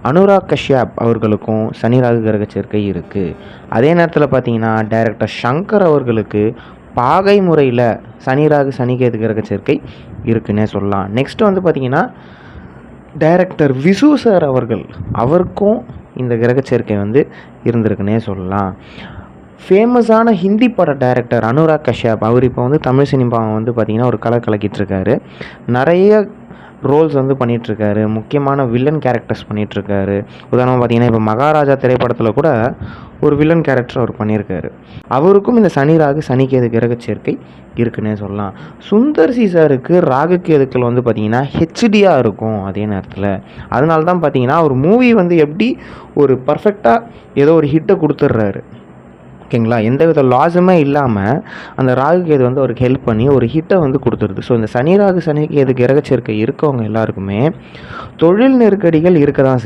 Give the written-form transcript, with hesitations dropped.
அனுராக் கஷ்யப் அவர்களுக்கும் சனி ராகு கிரக சேர்க்கை இருக்குது. அதே நேரத்தில் பார்த்தீங்கன்னா டைரக்டர் ஷங்கர் அவர்களுக்கு பாகை முறையில் சனி ராகு சனி கேது கிரக சேர்க்கை இருக்குன்னே சொல்லலாம். நெக்ஸ்ட் வந்து பார்த்திங்கன்னா டைரக்டர் விசு சார் அவருக்கும் இந்த கிரக சேர்க்கை வந்து இருந்திருக்குன்னே சொல்லலாம். ஃபேமஸான ஹிந்தி பட டைரக்டர் அனுராக் கஷ்யப் அவர் இப்போ வந்து தமிழ் சினிமாவை வந்து பார்த்திங்கன்னா ஒரு கலக்கிட்டு இருக்காரு. நிறைய ரோல்ஸ் வந்து பண்ணிகிட்ருக்காரு. முக்கியமான வில்லன் கேரக்டர்ஸ் பண்ணிகிட்ருக்காரு. உதாரணமாக பார்த்திங்கன்னா இப்போ மகாராஜா திரைப்படத்தில் கூட ஒரு வில்லன் கேரக்டர் அவர் பண்ணியிருக்காரு. அவருக்கும் இந்த சனி ராகு சனி கேது கிரக சேர்க்கை இருக்குன்னே சொல்லலாம். சுந்தர் சி சாருக்கு ராகு கேதுக்கள் வந்து பார்த்திங்கன்னா ஹெச்டியாக இருக்கும். அதே நேரத்தில் அதனால தான் பார்த்திங்கன்னா ஒரு மூவி வந்து எப்படி ஒரு பர்ஃபெக்டாக ஏதோ ஒரு ஹிட்டை கொடுத்துட்றாரு. ஓகேங்களா, எந்த வித லாஸுமே இல்லாமல் அந்த ராகு கேது வந்து அவருக்கு ஹெல்ப் பண்ணி ஒரு ஹிட்டை வந்து கொடுத்துருது. ஸோ இந்த சனி ராகு சனி கேது கிரக சேர்க்கை இருக்கவங்க எல்லாருக்குமே தொழில் நெருக்கடிகள் இருக்க தான்